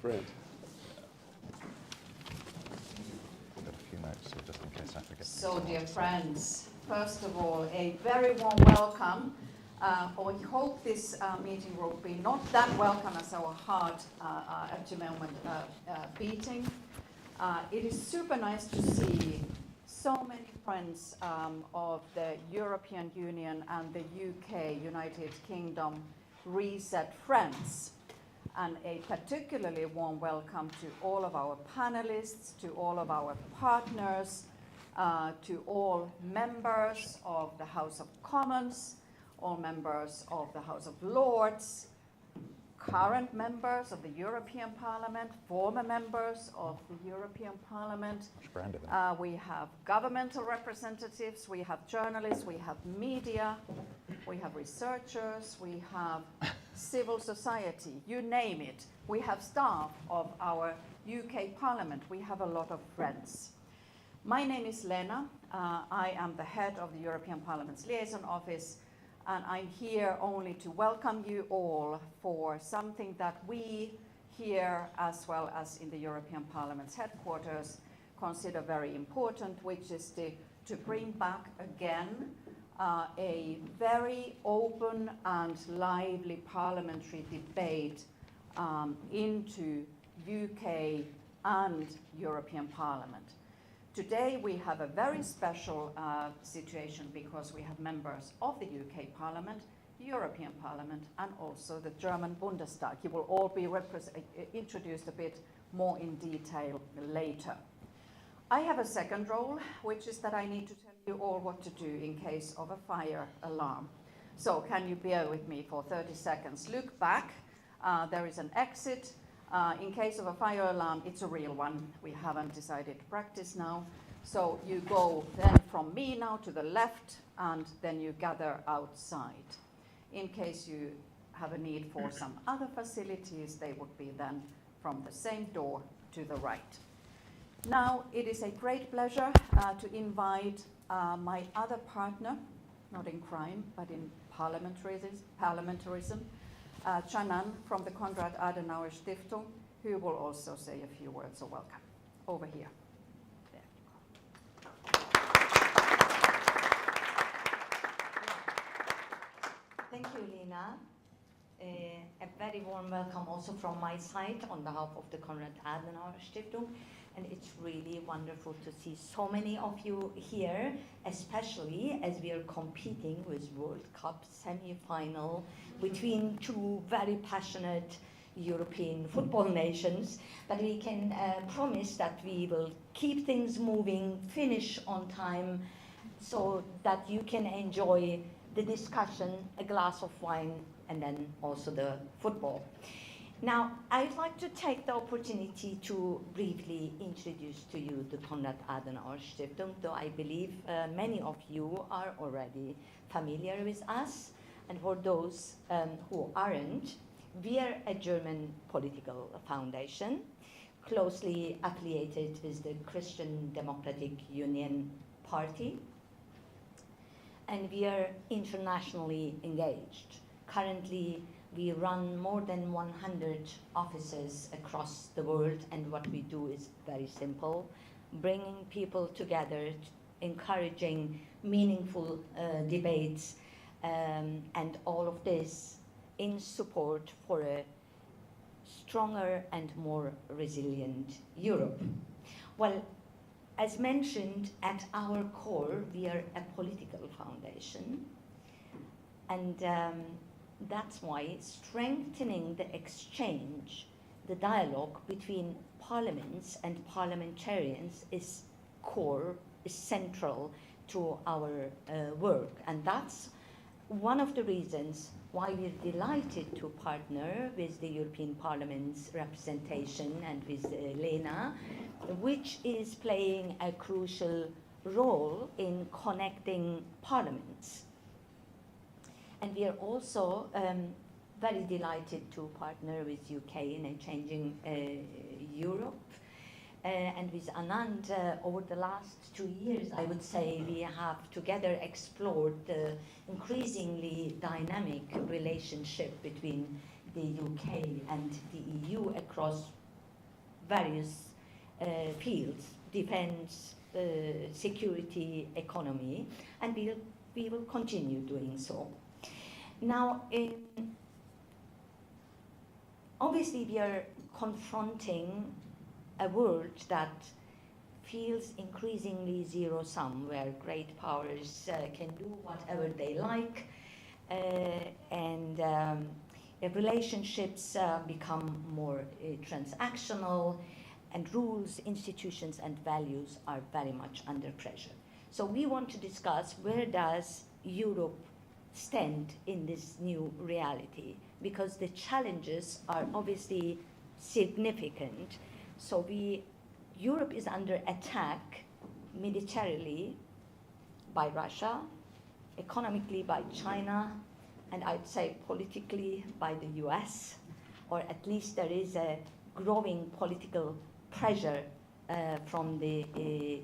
Brilliant. I've got a few notes here just in case I forget. So, dear friends, first of all, a very warm welcome. We hope this meeting will be not that welcome as our heart at the moment beating. It is super nice to see so many friends of the European Union and the UK, United Kingdom, Reset friends. And a particularly warm welcome to all of our panelists, to all of our partners, to all members of the House of Commons, all members of the House of Lords, current members of the European Parliament, former members of the European Parliament. We have governmental representatives, we have journalists, we have media, we have researchers, we have civil society, you name it. We have staff of our UK Parliament. We have a lot of friends. My name is Lena. I am the head of the European Parliament's Liaison Office, and I'm here only to welcome you all for something that we here, as well as in the European Parliament's headquarters, consider very important, which is to bring back again a very open and lively parliamentary debate into UK and European Parliament. Today we have a very special situation because we have members of the UK Parliament, European Parliament, and also the German Bundestag. You will all be introduced a bit more in detail later. I have a second role, which is that I need to tell you all what to do in case of a fire alarm. So can you bear with me for 30 seconds? Look back, there is an exit. In case of a fire alarm, it's a real one. We haven't decided to practice now. So you go then from me now to the left, and then you gather outside. In case you have a need for some other facilities, they would be then from the same door to the right. Now, it is a great pleasure to invite my other partner, not in crime, but in parliamentarism, Canan from the Konrad Adenauer Stiftung, who will also say a few words of welcome. Over here. There you go. Thank you, Lena. A very warm welcome also from my side on behalf of the Konrad Adenauer Stiftung. And it's really wonderful to see so many of you here, especially as we are competing with World Cup semi-final between two very passionate European football nations. But we can promise that we will keep things moving, finish on time, so that you can enjoy the discussion, a glass of wine, and then also the football. Now, I'd like to take the opportunity to briefly introduce to you the Konrad Adenauer Stiftung, though I believe many of you are already familiar with us. And for those who aren't, we are a German political foundation, closely affiliated with the Christian Democratic Union Party. And we are internationally engaged. Currently, we run more than 100 offices across the world, and what we do is very simple: bringing people together, encouraging meaningful debates, and all of this in support for a stronger and more resilient Europe. Well, as mentioned, at our core, we are a political foundation, and that's why strengthening the exchange, the dialogue between parliaments and parliamentarians is core, is central to our work. And that's one of the reasons why we're delighted to partner with the European Parliament's representation and with Lena, which is playing a crucial role in connecting parliaments. And we are also very delighted to partner with UK in a changing Europe. And with Anand, over the last 2 years, I would say we have together explored the increasingly dynamic relationship between the UK and the EU across various fields, defense, security, economy, and we will continue doing so. Now, obviously we are confronting a world that feels increasingly zero-sum, where great powers can do whatever they like, and relationships become more transactional, and rules, institutions, and values are very much under pressure. So we want to discuss, where does Europe stand in this new reality? Because the challenges are obviously significant. So Europe is under attack militarily by Russia, economically by China, and I'd say politically by the US, or at least there is a growing political pressure from the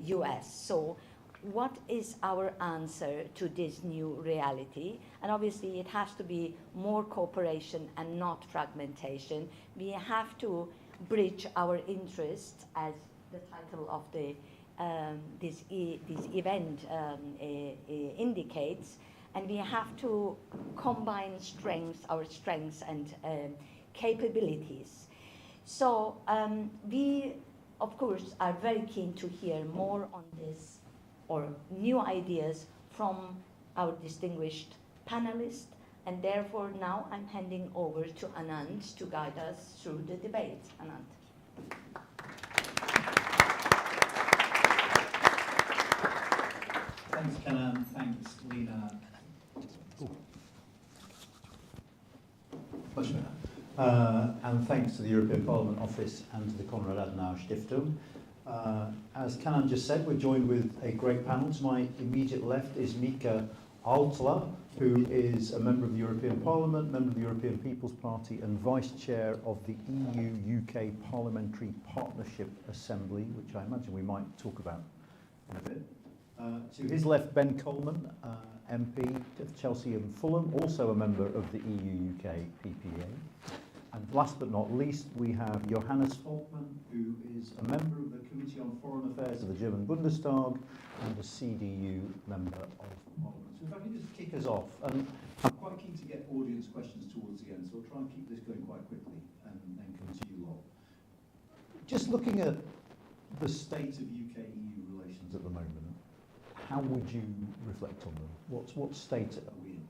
US. So what is our answer to this new reality? And obviously it has to be more cooperation and not fragmentation. We have to bridge our interests, as the title of this event indicates, and we have to combine our strengths and capabilities. So we, of course, are very keen to hear more on this, or new ideas from our distinguished panelists, and therefore now I'm handing over to Anand to guide us through the debate. Anand. Thanks, Kenan. Thanks, Lena. Much better. And thanks to the European Parliament Office and to the Konrad Adenauer Stiftung. As Kenan just said, we're joined with a great panel. To my immediate left is Mika Aaltola, who is a member of the European Parliament, member of the European People's Party, and Vice Chair of the EU-UK Parliamentary Partnership Assembly, which I imagine we might talk about in a bit. To his left, Ben Coleman, MP of Chelsea and Fulham, also a member of the EU-UK PPA. And last but not least, we have Johannes Volkmann, who is a member of the Committee on Foreign Affairs of the German Bundestag and a CDU member of Parliament. So if I can just kick us off, and I'm quite keen to get audience questions towards the end, so we'll try and keep this going quite quickly and then come to you lot. Just looking at the state of UK-EU relations at the moment, how would you reflect on them? What state are we in?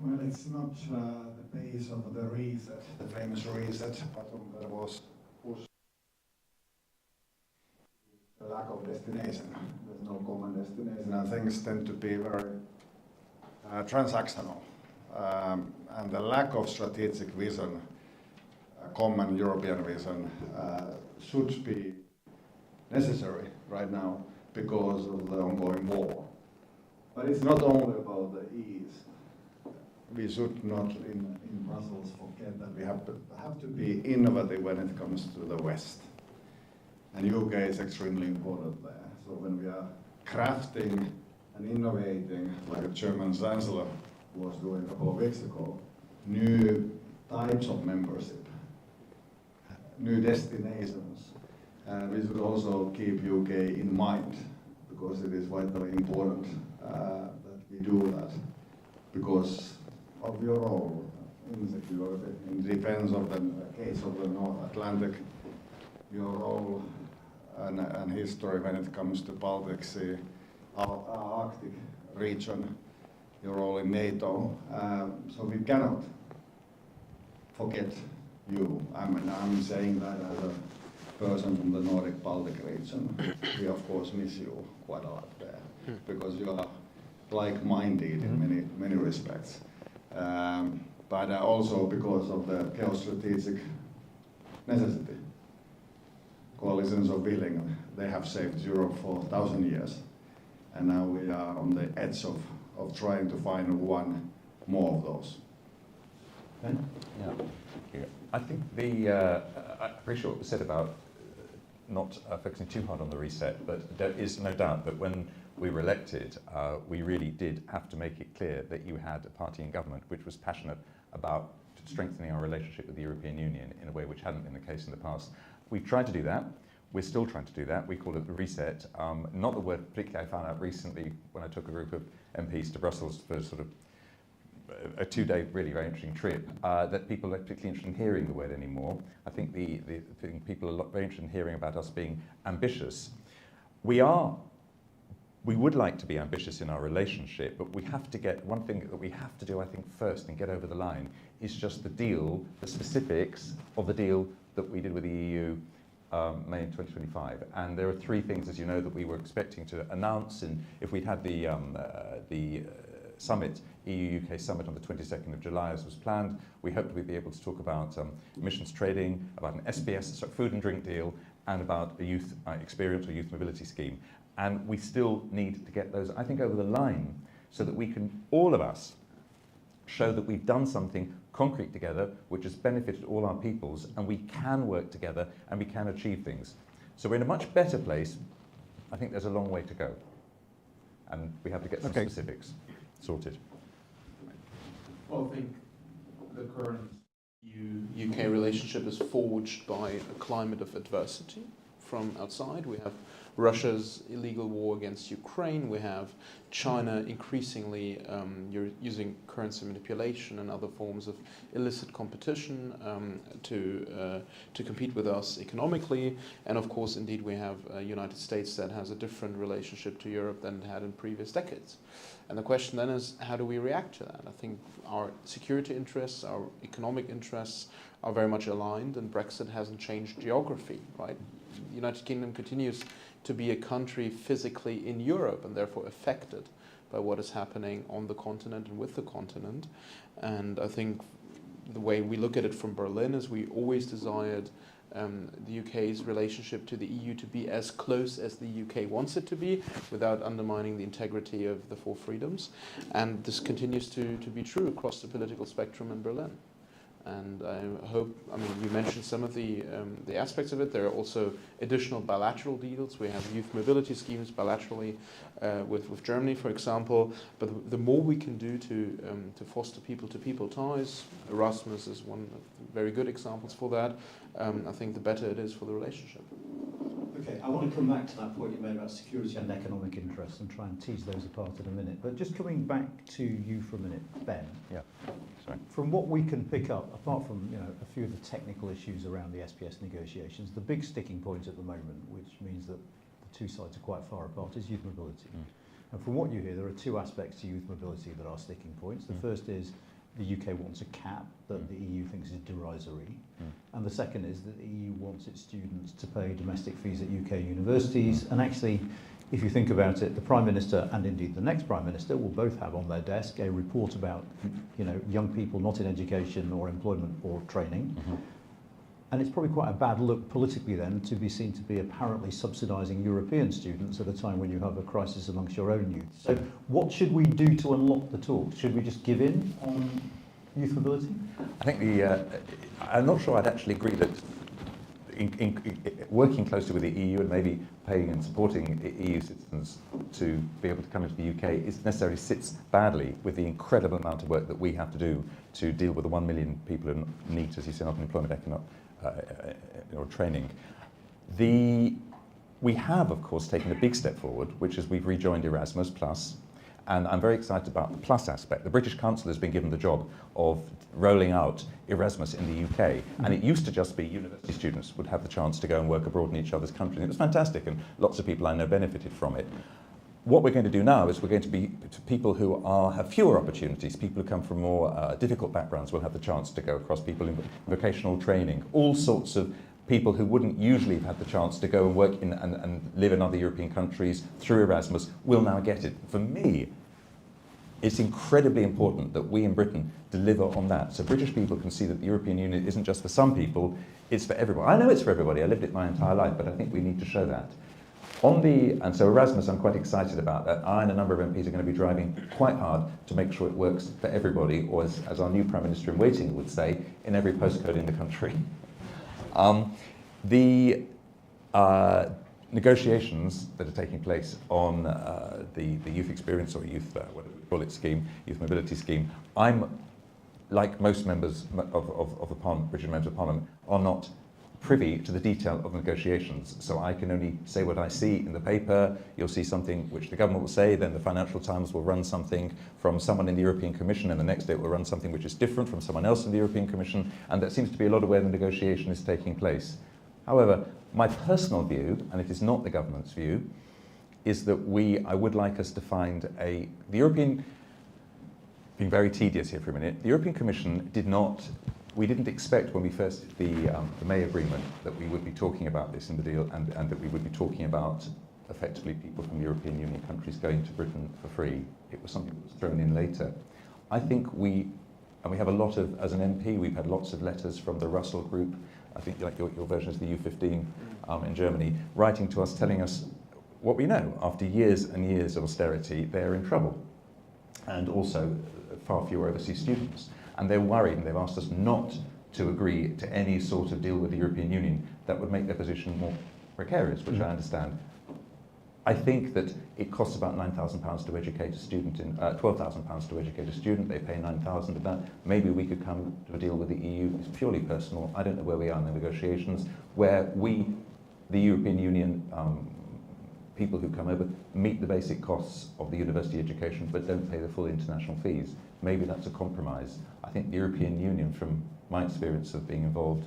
Well, it's not the base of the reset, the famous reset, but there was the lack of destination. There's no common destination, and things tend to be very transactional. And the lack of strategic vision, a common European vision, should be necessary right now because of the ongoing war. But it's not only about the East. We should not, in Brussels, forget that we have to be innovative when it comes to the West. And UK is extremely important there. So when we are crafting and innovating, like a German Chancellor was doing a couple of weeks ago, new types of membership, new destinations, we should also keep UK in mind, because it is vitally important that we do that, because of your role in security, in defense of the case of the North Atlantic, your role and history when it comes to Baltic Sea, our Arctic region, your role in NATO. So we cannot forget you. I'm saying that as a person from the Nordic Baltic region. We of course miss you quite a lot there, because you are like-minded in many respects. But also because of the geostrategic necessity. Coalitions of willing, they have saved Europe for 1,000 years. And now we are on the edge of trying to find one more of those. Ben? Yeah. I think I appreciate what was said about not focusing too hard on the reset, but there is no doubt that when we were elected, we really did have to make it clear that you had a party in government which was passionate about strengthening our relationship with the European Union in a way which hadn't been the case in the past. We've tried to do that. We're still trying to do that. We call it the reset. Not the word particularly I found out recently when I took a group of MPs to Brussels for sort of a 2-day really very interesting trip, that people are particularly interested in hearing the word anymore. I think the thing people are very interested in hearing about us being ambitious. We would like to be ambitious in our relationship, but we have to get, one thing that we have to do, I think, first and get over the line is just the deal, the specifics of the deal that we did with the EU May in 2025. And there are 3 things, as you know, that we were expecting to announce, and if we'd had the summit, EU-UK summit on the 22nd of July as was planned, we hoped we'd be able to talk about emissions trading, about an SBS, so food and drink deal, and about a youth experience or youth mobility scheme. And we still need to get those, I think, over the line so that we can, all of us, show that we've done something concrete together which has benefited all our peoples, and we can work together and we can achieve things. So we're in a much better place. I think there's a long way to go. And we have to get some specifics sorted. Well, I think the current EU-UK relationship is forged by a climate of adversity from outside. We have Russia's illegal war against Ukraine. We have China increasingly using currency manipulation and other forms of illicit competition to compete with us economically. And of course, indeed, we have a United States that has a different relationship to Europe than it had in previous decades. And the question then is, how do we react to that? I think our security interests, our economic interests are very much aligned, and Brexit hasn't changed geography, right? The United Kingdom continues to be a country physically in Europe and therefore affected by what is happening on the continent and with the continent. And I think the way we look at it from Berlin is we always desired the UK's relationship to the EU to be as close as the UK wants it to be without undermining the integrity of the 4 freedoms. And this continues to be true across the political spectrum in Berlin. And I hope, I mean, you mentioned some of the aspects of it. There are also additional bilateral deals. We have youth mobility schemes bilaterally with Germany, for example. But the more we can do to foster people-to-people ties, Erasmus is one of the very good examples for that, I think the better it is for the relationship. Okay, I want to come back to that point you made about security and economic interests and try and tease those apart in a minute. But just coming back to you for a minute, Ben. Yeah, sorry. From what we can pick up, apart from a few of the technical issues around the SPS negotiations, the big sticking point at the moment, which means that the 2 sides are quite far apart, is youth mobility. And from what you hear, there are 2 aspects to youth mobility that are sticking points. The first is the UK wants a cap that the EU thinks is derisory. And the second is that the EU wants its students to pay domestic fees at UK universities. And actually, if you think about it, the Prime Minister and indeed the next Prime Minister will both have on their desk a report about young people not in education or employment or training. And it's probably quite a bad look politically then to be seen to be apparently subsidising European students at a time when you have a crisis amongst your own youth. So what should we do to unlock the talks? Should we just give in on youth mobility? I think I'm not sure I'd actually agree that working closely with the EU and maybe paying and supporting EU citizens to be able to come into the UK necessarily sits badly with the incredible amount of work that we have to do to deal with the 1 million people in need, as you say, not in employment, or training. We have, of course, taken a big step forward, which is we've rejoined Erasmus Plus, and I'm very excited about the plus aspect. The British Council has been given the job of rolling out Erasmus in the UK, and it used to just be university students would have the chance to go and work abroad in each other's country, and it was fantastic, and lots of people I know benefited from it. What we're going to do now is we're going to be to people who have fewer opportunities, people who come from more difficult backgrounds will have the chance to go across, people in vocational training, all sorts of people who wouldn't usually have had the chance to go and work in and live in other European countries through Erasmus will now get it. For me, it's incredibly important that we in Britain deliver on that, so British people can see that the European Union isn't just for some people, it's for everybody. I know it's for everybody, I lived it my entire life, but I think we need to show that. And so Erasmus, I'm quite excited about that. I and a number of MPs are going to be driving quite hard to make sure it works for everybody, or as our new Prime Minister in waiting would say, in every postcode in the country. The negotiations that are taking place on the youth experience or youth, whatever we call it, scheme, youth mobility scheme, I'm, like most members of the Parliament, British members of Parliament, are not privy to the detail of negotiations. So I can only say what I see in the paper. You'll see something which the government will say, then the Financial Times will run something from someone in the European Commission, and the next day it will run something which is different from someone else in the European Commission, and that seems to be a lot of where the negotiation is taking place. However, my personal view, and it is not the government's view, is that I would like us to find the European, being very tedious here for a minute, the European Commission we didn't expect when we first did the May agreement that we would be talking about this in the deal, and that we would be talking about effectively people from European Union countries going to Britain for free. It was something that was thrown in later. I think we have a lot of, as an MP, we've had lots of letters from the Russell Group, I think like your version is the U15 in Germany, writing to us telling us what we know. After years and years of austerity, they're in trouble. And also far fewer overseas students. And they're worried, and they've asked us not to agree to any sort of deal with the European Union that would make their position more precarious, which I understand. I think that it costs about £9,000 to educate a student, £12,000 to educate a student. They pay £9,000 of that. Maybe we could come to a deal with the EU. It's purely personal. I don't know where we are in the negotiations, where we, the European Union, people who come over, meet the basic costs of the university education but don't pay the full international fees. Maybe that's a compromise. I think the European Union, from my experience of being involved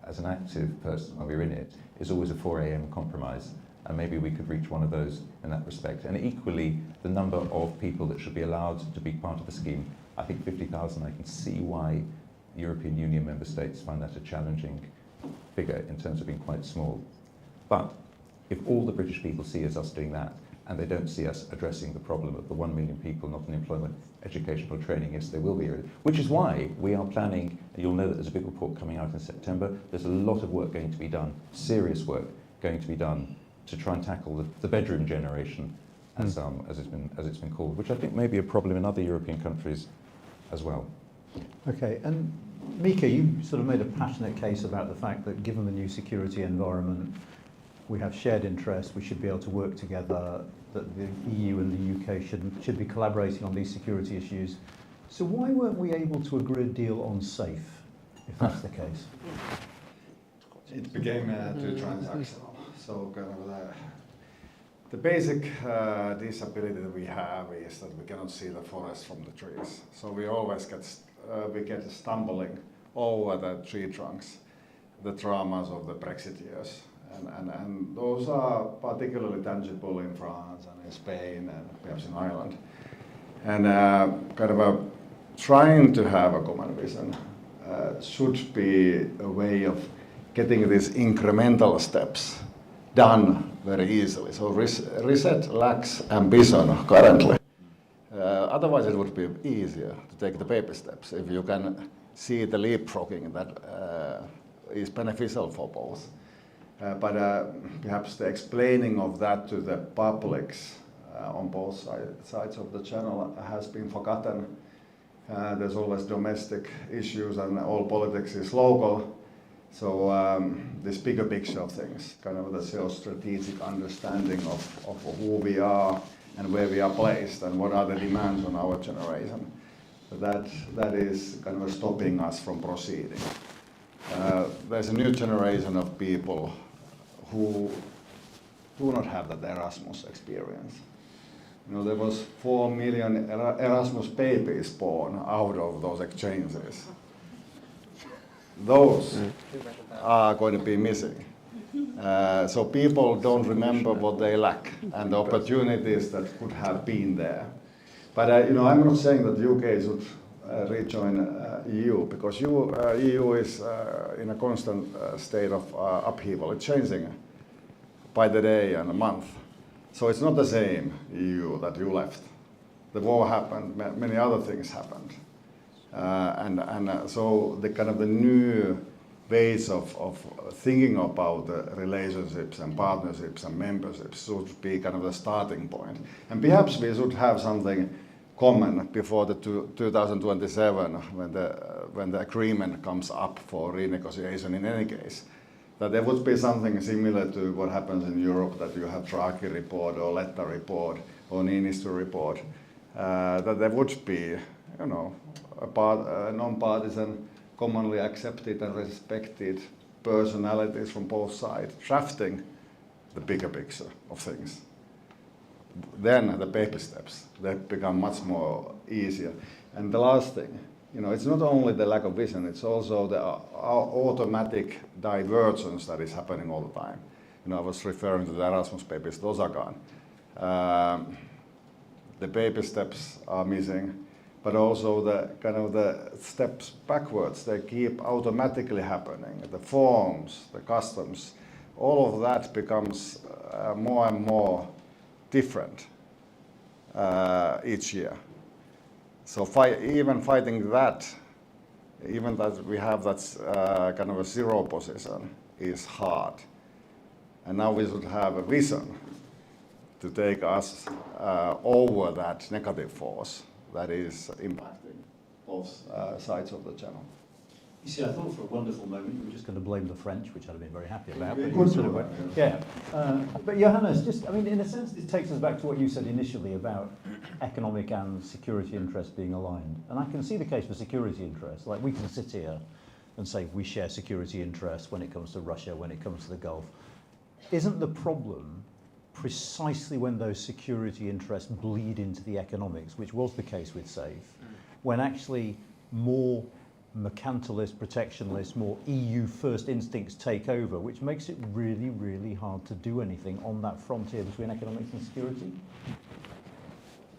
as an active person when we're in it, is always a 4 a.m. compromise. And maybe we could reach one of those in that respect. And equally, the number of people that should be allowed to be part of the scheme, I think 50,000, I can see why the European Union member states find that a challenging figure in terms of being quite small. But if all the British people see us doing that, and they don't see us addressing the problem of the 1 million people not in employment, educational training, yes, there will be. Which is why we are planning, and you'll know that there's a big report coming out in September, there's a lot of work going to be done, serious work going to be done, to try and tackle the bedroom generation, as it's been called, which I think may be a problem in other European countries as well. Okay, and Mika, you sort of made a passionate case about the fact that given the new security environment, we have shared interests, we should be able to work together, that the EU and the UK should be collaborating on these security issues. So why weren't we able to agree a deal on SAFE, if that's the case? It became too transactional. So kind of the basic disability that we have is that we cannot see the forest from the trees. So we always get stumbling over the tree trunks, the traumas of the Brexit years. And those are particularly tangible in France and in Spain and perhaps in Ireland. And trying to have a common vision should be a way of getting these incremental steps done very easily. So reset lacks ambition currently. Otherwise it would be easier to take the baby steps if you can see the leapfrogging that is beneficial for both. But perhaps the explaining of that to the publics on both sides of the channel has been forgotten. There's always domestic issues and all politics is local. So this bigger picture of things, kind of the strategic understanding of who we are and where we are placed and what are the demands on our generation. That is kind of stopping us from proceeding. There's a new generation of people who do not have that Erasmus experience. You know, there was 4 million Erasmus babies born out of those exchanges. Those are going to be missing. So people don't remember what they lack and the opportunities that could have been there. But I'm not saying that UK should rejoin EU, because EU is in a constant state of upheaval. It's changing by the day and a month. So it's not the same EU that you left. The war happened, many other things happened. So the new ways of thinking about the relationships and partnerships and memberships should be kind of the starting point. And perhaps we should have something common before the 2027 when the agreement comes up for renegotiation in any case. That there would be something similar to what happens in Europe, that you have Draghi report or Letta report or Niinistö report, that there would be, a non-partisan, commonly accepted and respected personalities from both sides drafting the bigger picture of things. Then the baby steps, they become much more easier. And the last thing, it's not only the lack of vision, it's also the automatic divergence that is happening all the time. I was referring to the Erasmus babies, those are gone. The baby steps are missing, but also the steps backwards, they keep automatically happening. The forms, the customs, all of that becomes more and more different each year. So even fighting that, even that we have that kind of a zero position, is hard. And now we should have a vision to take us over that negative force that is impacting both sides of the channel. You see, I thought for a wonderful moment you were just going to blame the French, which I'd have been very happy about. We But, could you sort do of that, went, but Johannes, in a sense, this takes us back to what you said initially about economic and security interests being aligned. And I can see the case for security interests. Like, we can sit here and say we share security interests when it comes to Russia, when it comes to the Gulf. Isn't the problem precisely when those security interests bleed into the economics, which was the case with SAFE, when actually more mercantilist, protectionist, more EU first instincts take over, which makes it really, really hard to do anything on that frontier between economics and security?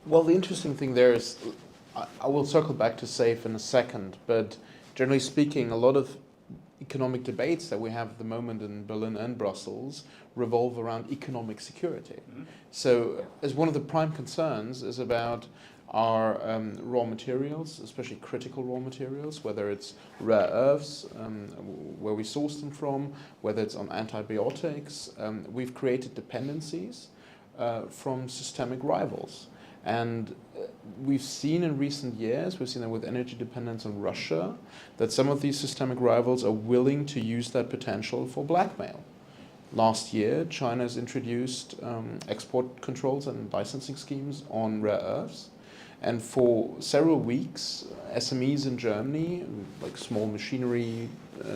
Well, the interesting thing there is, I will circle back to SAFE in a second, but generally speaking, a lot of economic debates that we have at the moment in Berlin and Brussels revolve around economic security. Mm-hmm. So as one of the prime concerns is about our raw materials, especially critical raw materials, whether it's rare earths, where we source them from, whether it's on antibiotics. We've created dependencies from systemic rivals. And we've seen in recent years, we've seen that with energy dependence on Russia, that some of these systemic rivals are willing to use that potential for blackmail. Last year, China has introduced export controls and licensing schemes on rare earths. And for several weeks, SMEs in Germany, like small machinery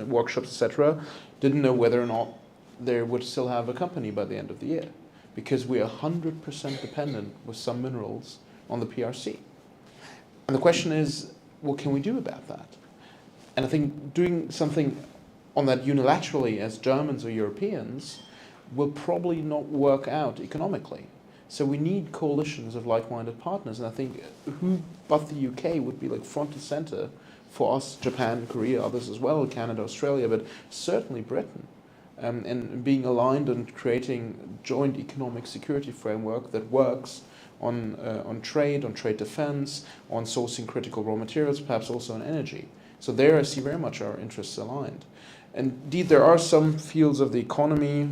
workshops, etc., didn't know whether or not they would still have a company by the end of the year, because we are 100% dependent with some minerals on the PRC. And the question is, what can we do about that? And I think doing something on that unilaterally as Germans or Europeans will probably not work out economically. So we need coalitions of like-minded partners, and I think who but the UK would be like front and center for us, Japan, Korea, others as well, Canada, Australia, but certainly Britain. And being aligned and creating joint economic security framework that works on trade defense, on sourcing critical raw materials, perhaps also on energy. So there I see very much our interests aligned. And indeed, there are some fields of the economy,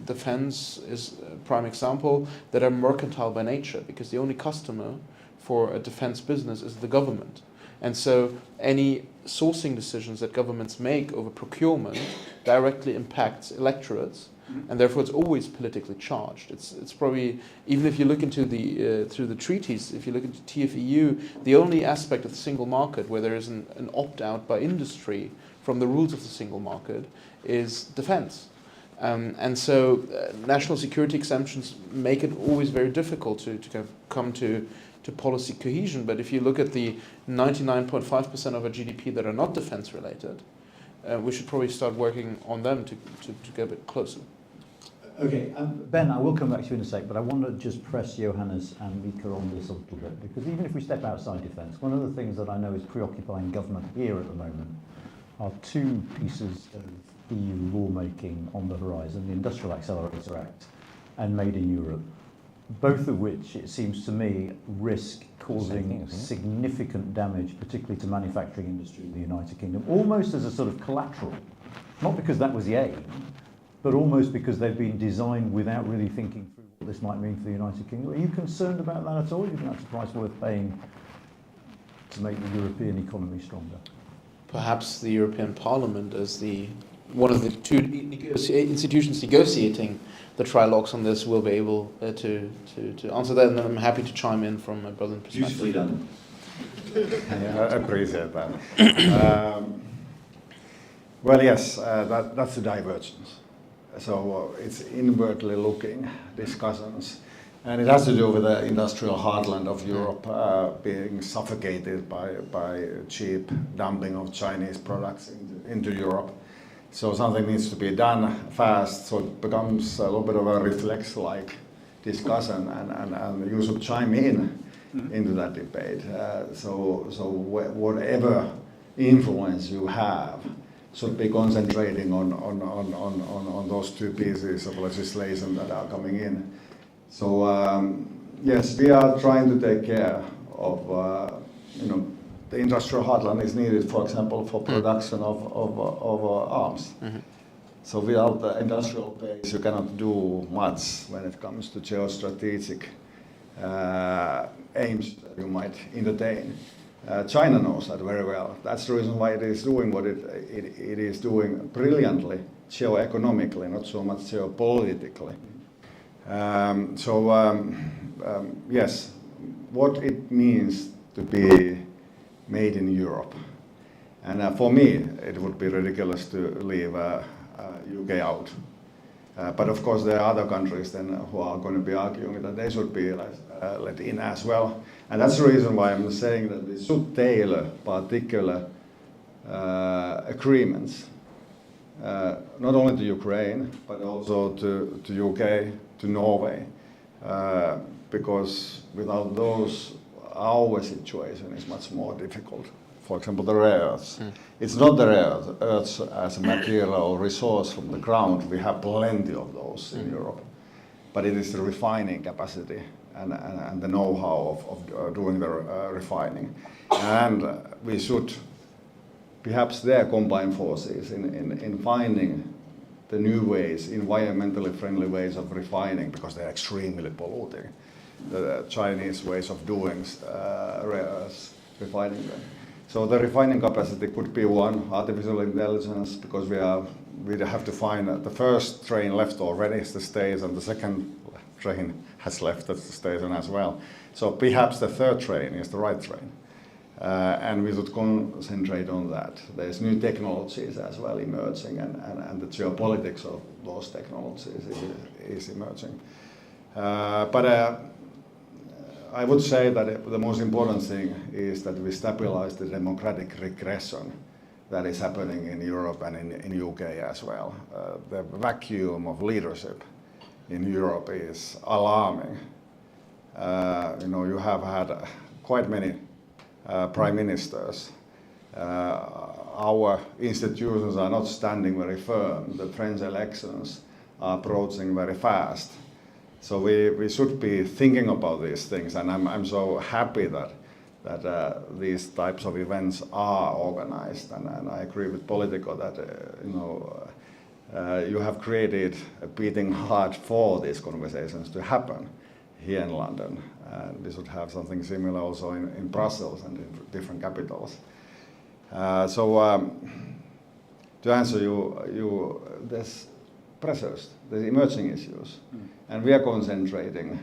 defense is a prime example, that are mercantile by nature, because the only customer for a defense business is the government. And so any sourcing decisions that governments make over procurement directly impacts electorates, and therefore it's always politically charged. It's probably, even if you look into the through the treaties, if you look into TFEU, the only aspect of the single market where there is an opt-out by industry from the rules of the single market is defense. And so national security exemptions make it always very difficult to come to policy cohesion. But if you look at the 99.5% of our GDP that are not defense related, we should probably start working on them to get a bit closer. Okay, Ben, I will come back to you in a sec, but I want to just press Johannes and Mika on this a little bit, because even if we step outside defence, one of the things that I know is preoccupying government here at the moment are two pieces of EU lawmaking on the horizon, the Industrial Accelerator Act and Made in Europe, both of which, it seems to me, risk causing significant damage, particularly to manufacturing industry in the United Kingdom, almost as a sort of collateral, not because that was the aim, but almost because they've been designed without really thinking through what this might mean for the United Kingdom. Are you concerned about that at all? Do you think that's a price worth paying to make the European economy stronger? Perhaps the European Parliament, as one of the two institutions negotiating the trilogues on this, will be able to answer that, and I'm happy to chime in from a Berlin perspective. Beautifully done. Yeah, I appreciate that. Well, yes, that's the divergence. So it's inwardly looking discussions. And it has to do with the industrial heartland of Europe being suffocated by cheap dumping of Chinese products into Europe. So something needs to be done fast, so it becomes a little bit of a reflex-like discussion, and you should chime in into that debate. So whatever influence you have should be concentrating on those two pieces of legislation that are coming in. So yes, we are trying to take care of, the industrial heartland is needed, for example, for production of arms. Mm-hmm. So without the industrial base, you cannot do much when it comes to geostrategic aims that you might entertain. China knows that very well. That's the reason why it is doing what it is doing brilliantly, geoeconomically, not so much geopolitically. Yes, what it means to be made in Europe. And for me, it would be ridiculous to leave UK out. But of course, there are other countries then who are going to be arguing that they should be let in as well. And that's the reason why I'm saying that we should tailor particular agreements, not only to Ukraine, but also to UK, to Norway, because without those, our situation is much more difficult. For example, the rare earths. It's not the rare earths as a material or resource from the ground. We have plenty of those in Europe. But it is the refining capacity and the know-how of doing the refining. And we should perhaps there combine forces in finding the new ways, environmentally friendly ways of refining, because they're extremely polluting. The Chinese ways of doing rare earths, refining them. So the refining capacity could be one, artificial intelligence, because we have to find the first train left already is the station, and the second train has left the station as well. So perhaps the third train is the right train. And we should concentrate on that. There's new technologies as well emerging, and the geopolitics of those technologies is emerging. But I would say that the most important thing is that we stabilize the democratic regression that is happening in Europe and in UK as well. The vacuum of leadership in Europe is alarming. You have had quite many prime ministers. Our institutions are not standing very firm. The French elections are approaching very fast. So we should be thinking about these things, and I'm so happy that these types of events are organized, and I agree with Politico that you have created a beating heart for these conversations to happen here in London, and we should have something similar also in Brussels and in different capitals. To answer you, there's pressures, there's emerging issues. And we are concentrating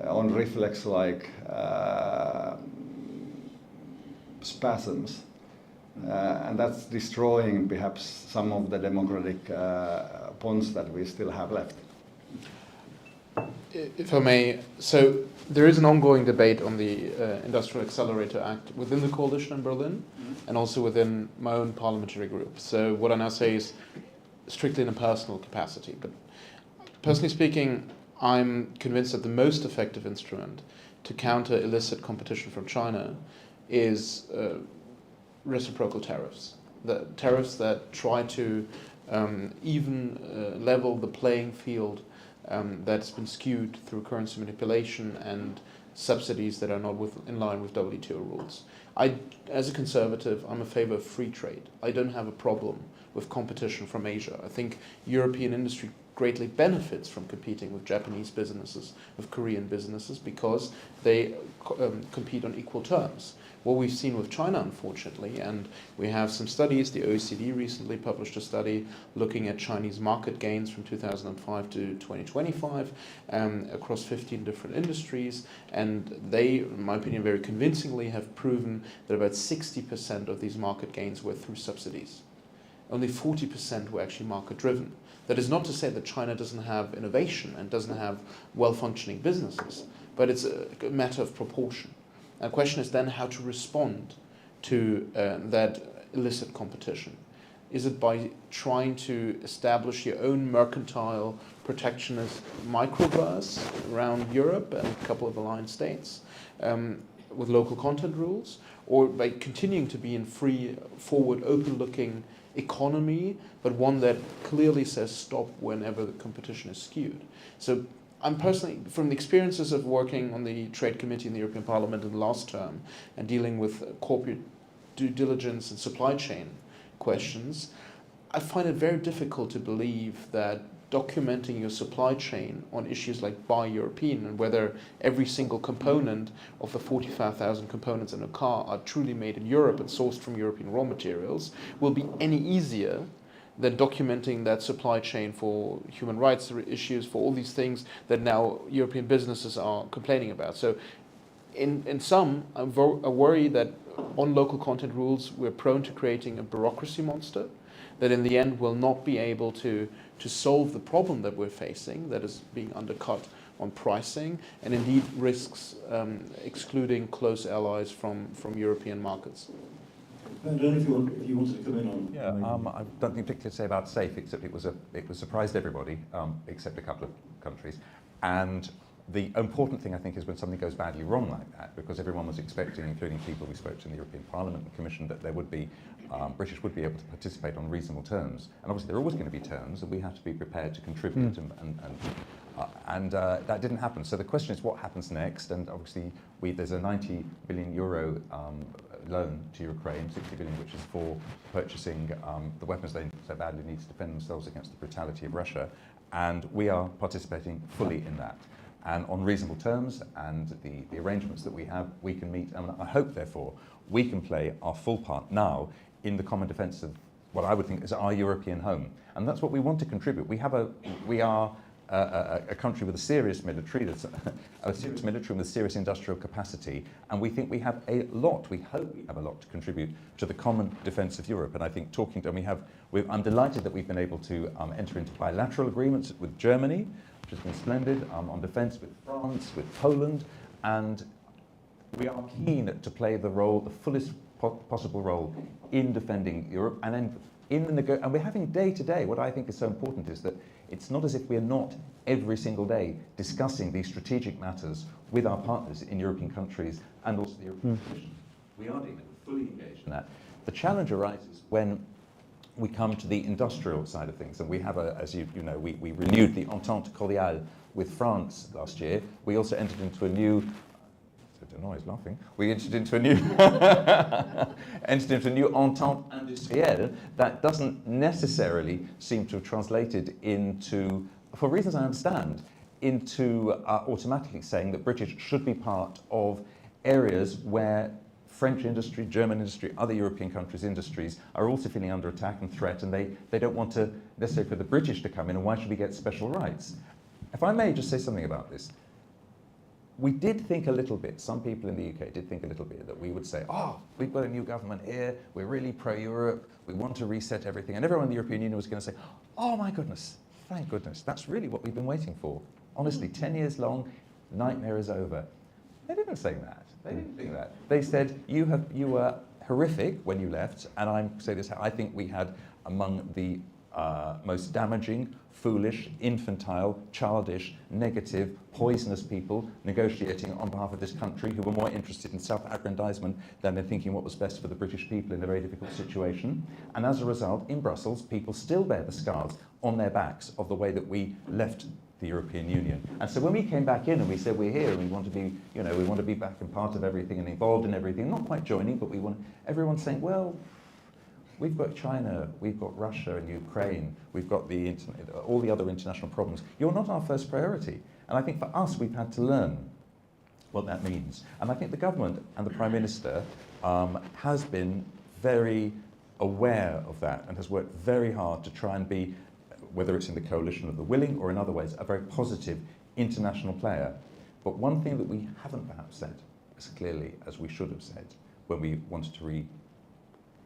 on reflex-like spasms, and that's destroying perhaps some of the democratic bonds that we still have left. If I may, so there is an ongoing debate on the Industrial Accelerator Act within the coalition in Berlin, and also within my own parliamentary group. So what I now say is strictly in a personal capacity, but personally speaking, I'm convinced that the most effective instrument to counter illicit competition from China is reciprocal tariffs. The tariffs that try to even level the playing field that's been skewed through currency manipulation and subsidies that are not in line with WTO rules. As a conservative, I'm in favor of free trade. I don't have a problem with competition from Asia. I think European industry greatly benefits from competing with Japanese businesses, with Korean businesses, because they compete on equal terms. What we've seen with China, unfortunately, and we have some studies, the OECD recently published a study looking at Chinese market gains from 2005 to 2025 across 15 different industries, and they, in my opinion, very convincingly have proven that about 60% of these market gains were through subsidies. only 40% were actually market-driven. That is not to say that China doesn't have innovation and doesn't have well-functioning businesses, but it's a matter of proportion. The question is then how to respond to that illicit competition. Is it by trying to establish your own mercantile protectionist microverse around Europe and a couple of alliance states with local content rules, or by continuing to be in free, forward, open-looking economy, but one that clearly says stop whenever the competition is skewed? So I'm personally, from the experiences of working on the Trade Committee in the European Parliament in the last term and dealing with corporate due diligence and supply chain questions, I find it very difficult to believe that documenting your supply chain on issues like Buy European and whether every single component of the 45,000 components in a car are truly made in Europe and sourced from European raw materials will be any easier than documenting that supply chain for human rights issues, for all these things that now European businesses are complaining about. So in some, I worry that on local content rules, we're prone to creating a bureaucracy monster that in the end will not be able to solve the problem that we're facing, that is being undercut on pricing, and indeed risks excluding close allies from European markets. I don't know if you wanted to come in on. Yeah, I don't think particularly to say about SAFE, except it was surprised everybody, except a couple of countries. And the important thing, I think, is when something goes badly wrong like that, because everyone was expecting, including people we spoke to in the European Parliament and Commission, that there would be, British would be able to participate on reasonable terms. And obviously there are always going to be terms, and we have to be prepared to contribute, and that didn't happen. So the question is what happens next, and obviously there's a 90 billion euro loan to Ukraine, 60 billion which is for purchasing the weapons they so badly need to defend themselves against the brutality of Russia, and we are participating fully in that. And on reasonable terms, and the arrangements that we have, we can meet, and I hope, therefore, we can play our full part now in the common defence of what I would think is our European home. And that's what we want to contribute. We are a country with a serious military, with a serious industrial capacity, and we think we have a lot, we hope we have a lot to contribute to the common defence of Europe. And I think I'm delighted that we've been able to enter into bilateral agreements with Germany, which has been splendid, on defence with France, with Poland, and we are keen to play the role, the fullest possible role in defending Europe. And then and we're having day to day, what I think is so important is that it's not as if we're not every single day discussing these strategic matters with our partners in European countries and also the European Commission. We are doing it, we're fully engaged in that. The challenge arises when we come to the industrial side of things, and we have as you know, we renewed the Entente Cordiale with France last year. We also entered into a new, I don't know, he's laughing. We entered into a new Entente Industrielle that doesn't necessarily seem to have translated into, for reasons I understand, into automatically saying that British should be part of areas where French industry, German industry, other European countries' industries are also feeling under attack and threat, and they don't want to necessarily for the British to come in, and why should we get special rights? If I may just say something about this. We did think a little bit, some people in the UK did think a little bit, that we would say, we've got a new government here, we're really pro-Europe, we want to reset everything, and everyone in the European Union was going to say, oh my goodness, thank goodness, that's really what we've been waiting for. Honestly, 10 years long, nightmare is over. They didn't say that. They didn't think that. They said, you were horrific when you left, and I think we had among the most damaging, foolish, infantile, childish, negative, poisonous people negotiating on behalf of this country who were more interested in self-aggrandizement than in thinking what was best for the British people in a very difficult situation. And as a result, in Brussels, people still bear the scars on their backs of the way that we left the European Union. And so when we came back in and we said we're here and we want to be, we want to be back and part of everything and involved in everything, not quite joining, but everyone's saying, well, we've got China, we've got Russia and Ukraine, we've got all the other international problems. You're not our first priority. And I think for us, we've had to learn what that means. And I think the government and the Prime Minister has been very aware of that and has worked very hard to try and be, whether it's in the coalition of the willing or in other ways, a very positive international player. But one thing that we haven't perhaps said as clearly as we should have said when we wanted to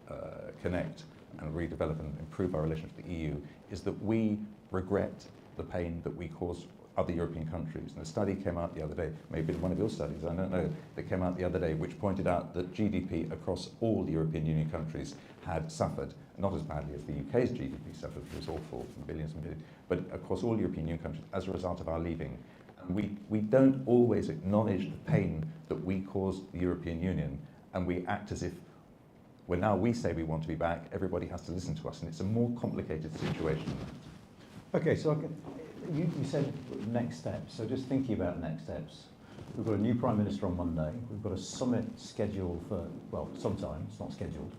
reconnect and redevelop and improve our relationship with the EU is that we regret the pain that we cause other European countries. And a study came out the other day, maybe one of your studies, I don't know, that came out the other day, which pointed out that GDP across all the European Union countries had suffered, not as badly as the UK's GDP suffered, which was awful, billions and billions, but across all European Union countries as a result of our leaving. And we don't always acknowledge the pain that we caused the European Union, and we act as if, when now we say we want to be back, everybody has to listen to us, and it's a more complicated situation. Okay, so you said next steps. So just thinking about next steps, we've got a new Prime Minister on Monday. We've got a summit scheduled for, well, sometime, it's not scheduled,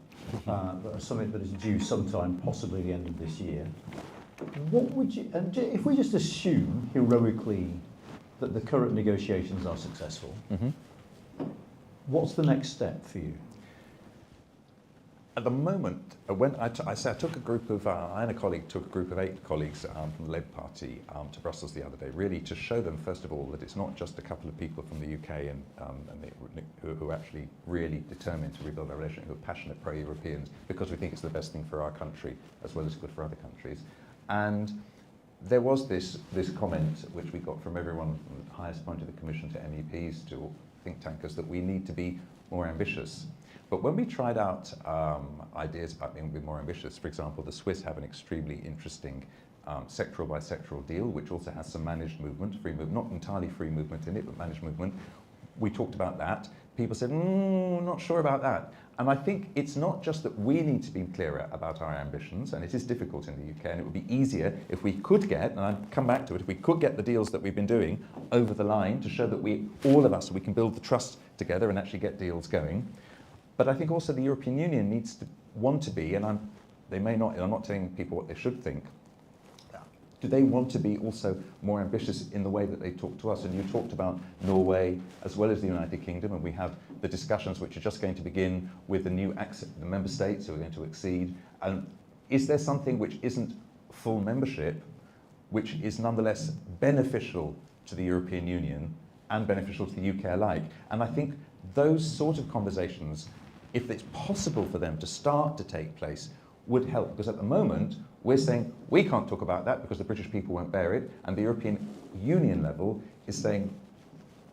but a summit that is due sometime, possibly the end of this year. What would you, and if we just assume heroically that the current negotiations are successful, what's the next step for you? At the moment, when I took a group of, I and a colleague took a group of 8 colleagues from the Labour Party to Brussels the other day, really to show them, first of all, that it's not just a couple of people from the UK who are actually really determined to rebuild our relationship, who are passionate pro-Europeans, because we think it's the best thing for our country, as well as good for other countries. And there was this comment, which we got from everyone, from the highest point of the Commission to MEPs to think tankers, that we need to be more ambitious. But when we tried out ideas about being a bit more ambitious, for example, the Swiss have an extremely interesting sectoral by sectoral deal, which also has some managed movement, free movement, not entirely free movement in it, but managed movement. We talked about that. People said, not sure about that. And I think it's not just that we need to be clearer about our ambitions, and it is difficult in the UK, and it would be easier if we could get, and I'll come back to it, if we could get the deals that we've been doing over the line to show that all of us, we can build the trust together and actually get deals going. But I think also the European Union needs to want to be, and I'm not telling people what they should think, do they want to be also more ambitious in the way that they talk to us? And you talked about Norway as well as the United Kingdom, and we have the discussions which are just going to begin with the member states who are going to accede. And is there something which isn't full membership, which is nonetheless beneficial to the European Union and beneficial to the UK alike? And I think those sort of conversations, if it's possible for them to start to take place, would help. Because at the moment, we're saying we can't talk about that because the British people won't bear it, and the European Union level is saying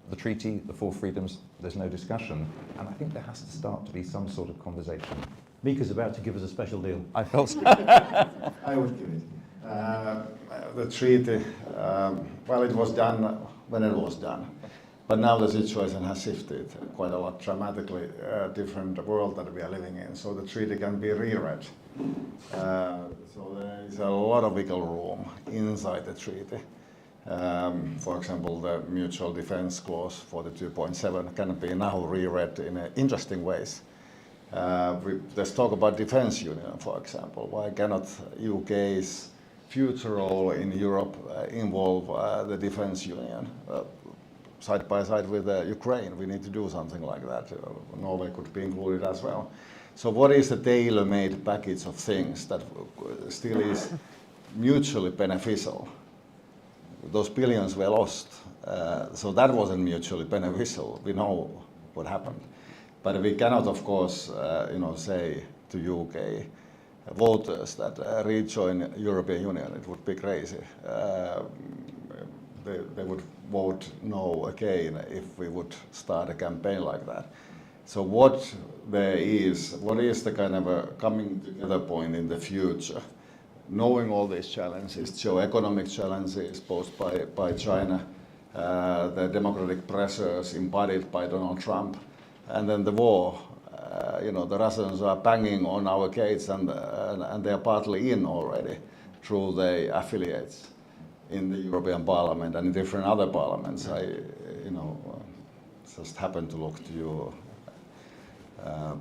the treaty, the 4 freedoms, there's no discussion. And I think there has to start to be some sort of conversation. Mika's about to give us a special deal. I felt so. I would give it. The treaty, well, it was done when it was done. But now the situation has shifted quite a lot, dramatically different world that we are living in. So the treaty can be reread. So there is a lot of wiggle room inside the treaty. For example, the mutual defense clause for the 2.7 can be now reread in interesting ways. Let's talk about defense union, for example. Why cannot UK's future role in Europe involve the defense union? Side by side with Ukraine, we need to do something like that. Norway could be included as well. So what is the tailor-made package of things that still is mutually beneficial? Those billions were lost, so that wasn't mutually beneficial. We know what happened. But we cannot, of course, say to UK voters that rejoin European Union. It would be crazy. They would vote no again if we would start a campaign like that. So what is the kind of a coming together point in the future? Knowing all these challenges, geo-economic challenges posed by China, the democratic pressures embodied by Donald Trump, and then the war. The Russians are banging on our gates, and they are partly in already through the affiliates in the European Parliament and in different other parliaments. I just happened to look to you.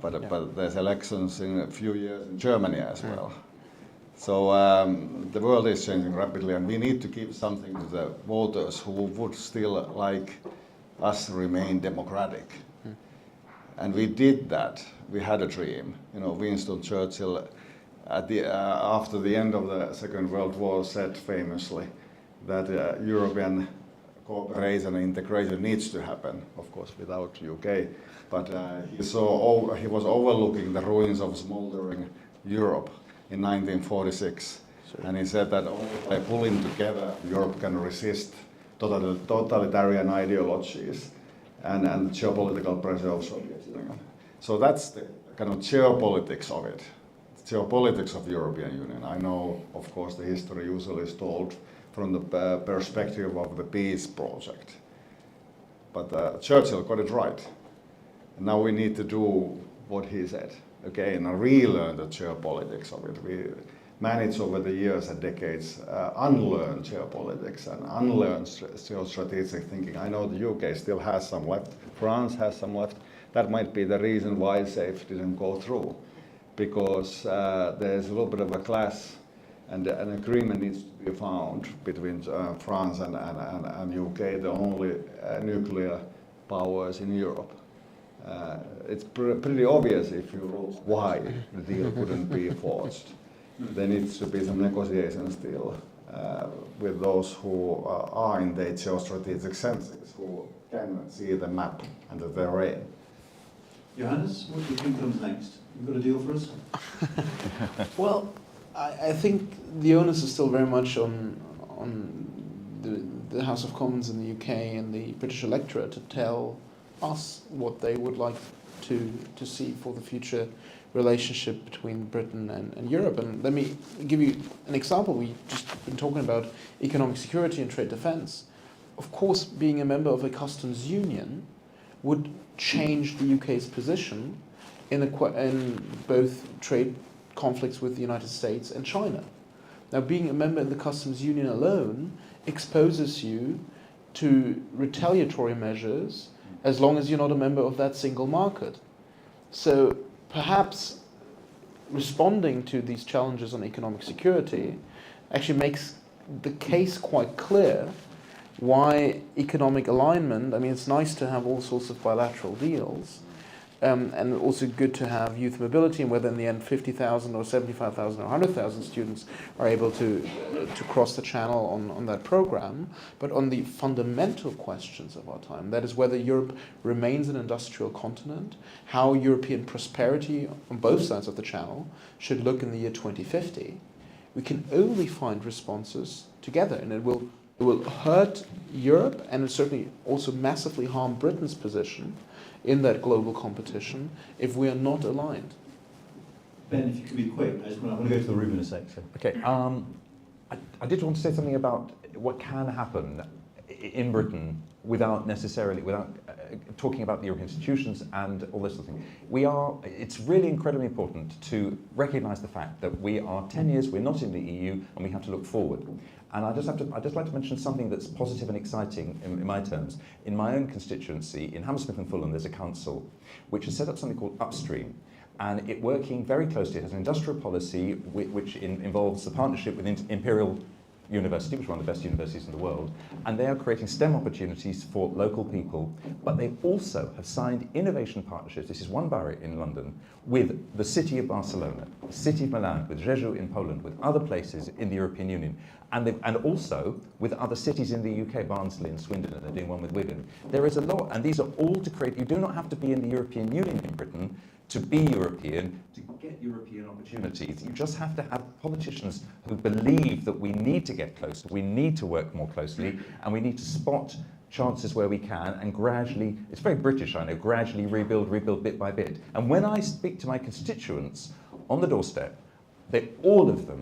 But there's elections in a few years in Germany as well. So the world is changing rapidly, and we need to give something to the voters who would still like us to remain democratic. And we did that. We had a dream. Winston Churchill, after the end of the Second World War, said famously that European cooperation and integration needs to happen, of course, without UK. But he was overlooking the ruins of smoldering Europe. in 1946. And he said that only by pulling together, Europe can resist totalitarian ideologies and the geopolitical pressure of Soviet Union. So that's the kind of geopolitics of it, geopolitics of European Union. I know, of course, the history usually is told from the perspective of the peace project. But Churchill got it right. And now we need to do what he said, okay, and relearn the geopolitics of it. We managed over the years and decades unlearn geopolitics and unlearn geostrategic thinking. I know the UK still has some left, France has some left. That might be the reason why SAFE didn't go through, because there's a little bit of a clash and an agreement needs to be found between France and UK, the only nuclear powers in Europe. It's pretty obvious if you look why the deal couldn't be forged. There needs to be some negotiations still with those who are in the geostrategic senses, who can see the map and the terrain. Johannes, what do you think comes next? You got a deal for us? Well, I think the onus is still very much on the House of Commons in the UK and the British electorate to tell us what they would like to see for the future relationship between Britain and Europe. And let me give you an example. We've just been talking about economic security and trade defence. Of course, being a member of a customs union would change the UK's position in both trade conflicts with the United States and China. Now, being a member in the customs union alone exposes you to retaliatory measures as long as you're not a member of that single market. So perhaps responding to these challenges on economic security actually makes the case quite clear why economic alignment, I mean, it's nice to have all sorts of bilateral deals, and also good to have youth mobility, and whether in the end 50,000 or 75,000 or 100,000 students are able to cross the channel on that program. But on the fundamental questions of our time, that is whether Europe remains an industrial continent, how European prosperity on both sides of the channel should look in the year 2050, we can only find responses together, and it will hurt Europe, and it certainly also massively harm Britain's position in that global competition if we are not aligned. Ben, if you could be quick, I want to go to the room in a sec. So. Okay, I did want to say something about what can happen in Britain without talking about the European institutions and all this sort of thing. It's really incredibly important to recognise the fact that we are 10 years, we're not in the EU, and we have to look forward. And I'd just like to mention something that's positive and exciting in my terms. In my own constituency, in Hammersmith and Fulham, there's a council which has set up something called Upstream. And it working very closely, it has an industrial policy which involves the partnership with Imperial University, which is one of the best universities in the world, and they are creating STEM opportunities for local people, but they also have signed innovation partnerships, this is one borough in London, with the city of Barcelona, the city of Milan, with Rzeszów in Poland, with other places in the European Union, and also with other cities in the UK, Barnsley and Swindon, and they're doing one with Wigan. There is a lot, and these are all to create, you do not have to be in the European Union in Britain to be European, to get European opportunities. You just have to have politicians who believe that we need to get closer, we need to work more closely, and we need to spot chances where we can and gradually, it's very British, I know, gradually rebuild bit by bit. And when I speak to my constituents on the doorstep, all of them,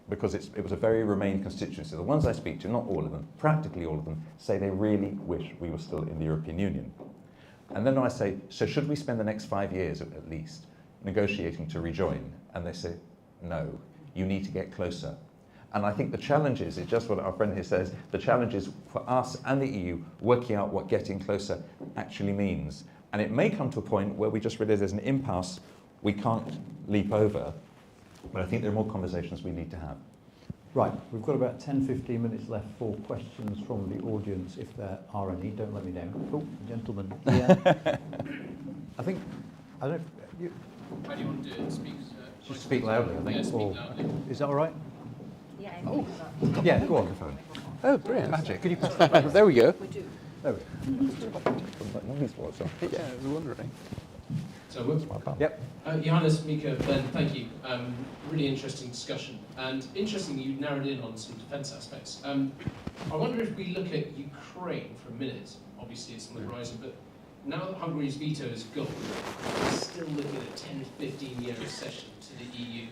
because it was a very Remain constituency, the ones I speak to, not all of them, practically all of them, say they really wish we were still in the European Union. And then I say, so should we spend the next 5 years at least negotiating to rejoin? And they say, no, you need to get closer. And I think the challenge is just what our friend here says, the challenge is for us and the EU working out what getting closer actually means. And it may come to a point where we just realize there's an impasse we can't leap over, but I think there are more conversations we need to have. Right, we've got about 10-15 minutes left for questions from the audience, if there are any. Don't let me down. Oh, gentleman. Yeah. I don't know. How do you want to speak? Just speak loudly, I think. Yeah, speak loudly. Is that all right? Yeah, Yeah, go on. The phone. Oh, brilliant. Magic. Could you pass There we go. we do. There we go. Yeah, I was wondering. So we're, Yep. Johannes, Mika, Ben, thank you. Really interesting discussion. And interestingly, you narrowed in on some defence aspects. I wonder if we look at Ukraine for a minute. Obviously, it's on the horizon, but now that Hungary's veto is gone, we're still looking at 10, 15-year accession to the EU,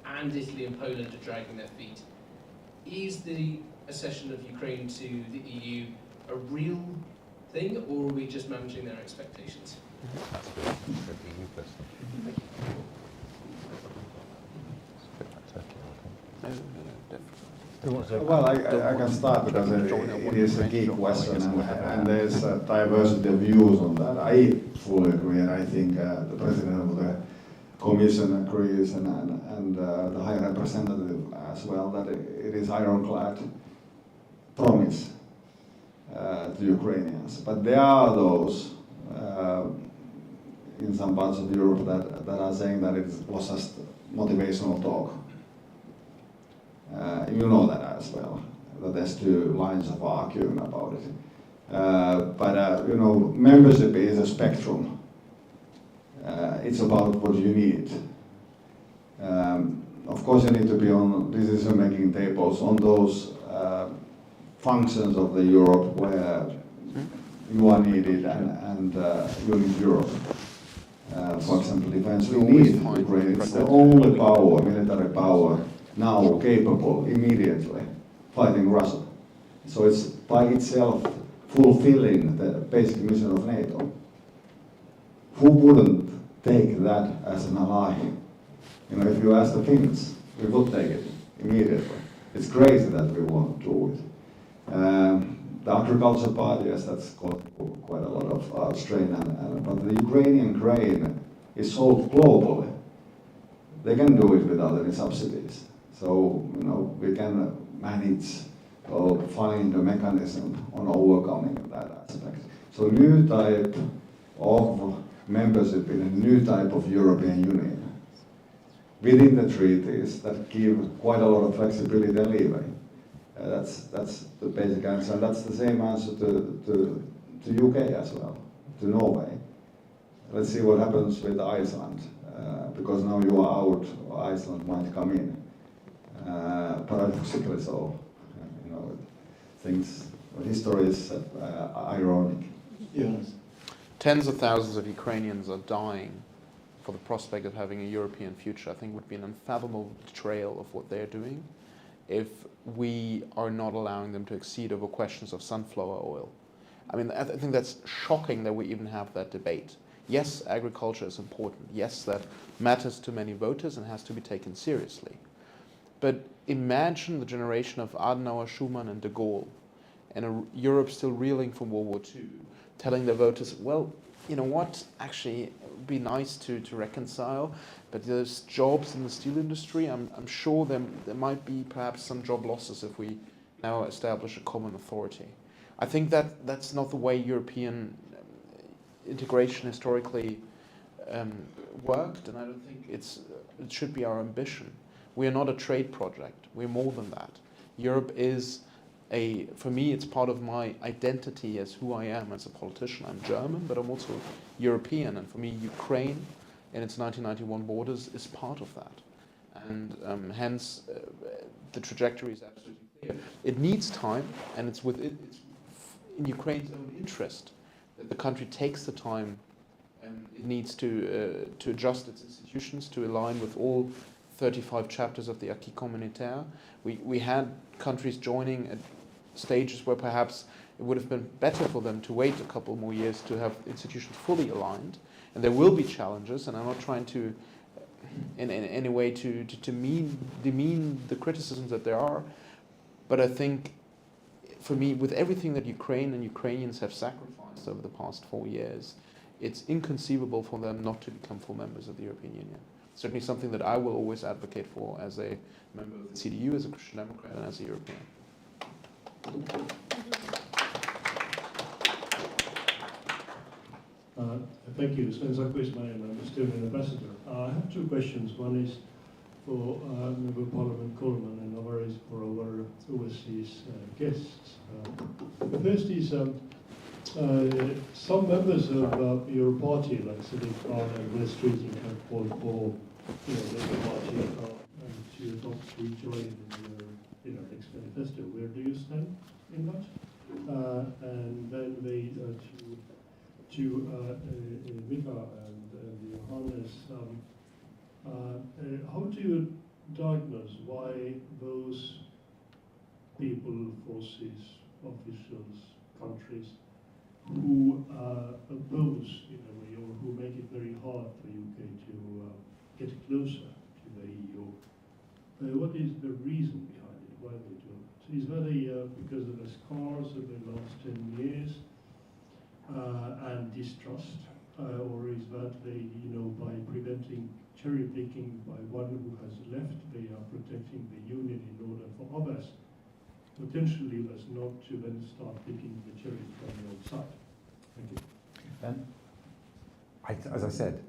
and Italy and Poland are dragging their feet. Is the accession of Ukraine to the EU a real thing, or are we just managing their expectations? That's good. Good EU question. Well, I can start because it is a key question and there's a diversity of views on that. I fully agree, and I think the President of the Commission agrees and the High Representative as well, that it is ironclad promise to Ukrainians. But there are those in some parts of Europe that are saying that it was just motivational talk. You know that as well, that there's two lines of arguing about it. But you know, membership is a spectrum. It's about what you need. Of course, you need to be on decision-making tables on those functions of the Europe where you are needed and you need Europe. For example, defense, we need Ukraine. It's the only power, military power, now capable immediately fighting Russia. So it's by itself fulfilling the basic mission of NATO. Who wouldn't take that as an ally? You know, if you ask the Finns, we would take it immediately. It's crazy that we won't do it. The agriculture part, yes, that's got quite a lot of strain, but the Ukrainian grain is sold globally. They can do it without any subsidies. So, you know, we can manage or find a mechanism on overcoming that aspect. So new type of membership in a new type of European Union within the treaties that give quite a lot of flexibility and leeway. That's the basic answer, and that's the same answer to UK as well, to Norway. Let's see what happens with Iceland, because now you are out, Iceland might come in. Paradoxically so, you know, things, history is ironic. Yes. Tens of thousands of Ukrainians are dying for the prospect of having a European future. I think would be an unfathomable betrayal of what they're doing if we are not allowing them to exceed over questions of sunflower oil. I mean, I think that's shocking that we even have that debate. Yes, agriculture is important. Yes, that matters to many voters and has to be taken seriously. But imagine the generation of Adenauer, Schuman, and de Gaulle, and a Europe still reeling from World War II, telling their voters, well, you know what, actually, it would be nice to reconcile, but there's jobs in the steel industry. I'm sure there might be perhaps some job losses if we now establish a common authority. I think that's not the way European integration historically worked, and I don't think it should be our ambition. We are not a trade project. We're more than that. Europe is for me, it's part of my identity as who I am as a politician. I'm German, but I'm also European. And for me, Ukraine and its 1991 borders is part of that. And hence, the trajectory is absolutely clear. It needs time, and it's in Ukraine's own interest that the country takes the time and it needs to adjust its institutions to align with all 35 chapters of the Acquis Communautaire. We had countries joining at stages where perhaps it would have been better for them to wait a couple more years to have institutions fully aligned. And there will be challenges, and I'm not trying to, in any way, to demean the criticisms that there are. But I think, for me, with everything that Ukraine and Ukrainians have sacrificed over the past 4 years, it's inconceivable for them not to become full members of the European Union. Certainly something that I will always advocate for as a member of the CDU, as a Christian Democrat, and as a European. Thank you. Sven Sakko is my name. I'm a Estonian ambassador. I have two questions. One is for Member of Parliament Coleman, and the other is for our overseas guests. The first is Some members of your party, like Sadiq Khan and West Streeting, have called for Labour Party to adopt rejoin in your next manifesto. Where do you stand in that? And then they to Mika and Johannes, how do you diagnose why those people, forces, officials, countries who oppose in a way, or who make it very hard for UK to get closer to the EU, what is the reason behind it? Why they do it? Is that because of the scars of the last 10 years and distrust, or is that they, by preventing cherry picking by one who has left, they are protecting the union in order for others potentially leave us not to then start picking the cherries from the old side? Thank you. Ben? As I said,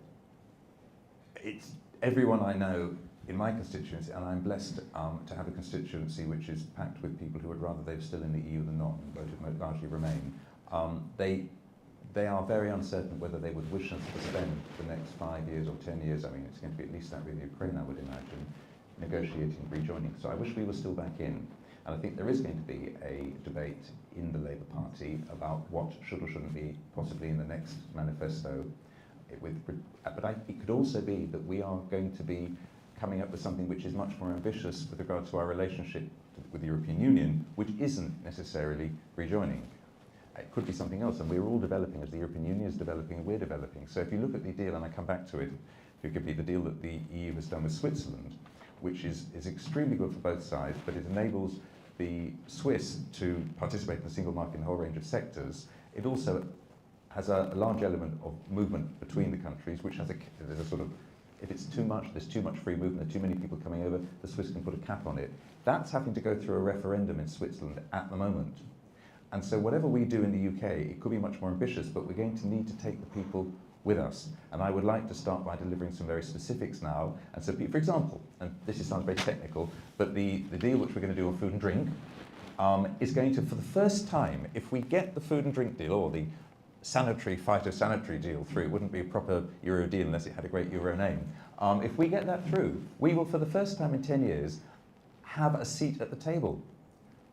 it's everyone I know in my constituency, and I'm blessed to have a constituency which is packed with people who would rather they were still in the EU than not, and voted largely Remain. They are very uncertain whether they would wish us to spend the next 5 years or 10 years, I mean it's going to be at least that with Ukraine I would imagine, negotiating rejoining. So I wish we were still back in. And I think there is going to be a debate in the Labour Party about what should or shouldn't be possibly in the next manifesto. It could also be that we are going to be coming up with something which is much more ambitious with regard to our relationship with the European Union, which isn't necessarily rejoining. It could be something else, and we're all developing as the European Union is developing, we're developing. So if you look at the deal, and I come back to it, if you could be the deal that the EU has done with Switzerland, which is extremely good for both sides, but it enables the Swiss to participate in the single market in a whole range of sectors. It also has a large element of movement between the countries, which has there's a sort of, if it's too much, there's too much free movement, there are too many people coming over, the Swiss can put a cap on it. That's having to go through a referendum in Switzerland at the moment. And so whatever we do in the UK, it could be much more ambitious, but we're going to need to take the people with us. And I would like to start by delivering some very specifics now. And so, for example, and this sounds very technical, but the deal which we're going to do on food and drink is going to, for the first time, if we get the food and drink deal, or the phytosanitary deal through, it wouldn't be a proper Euro deal unless it had a great Euro name. If we get that through, we will, for the first time in 10 years, have a seat at the table.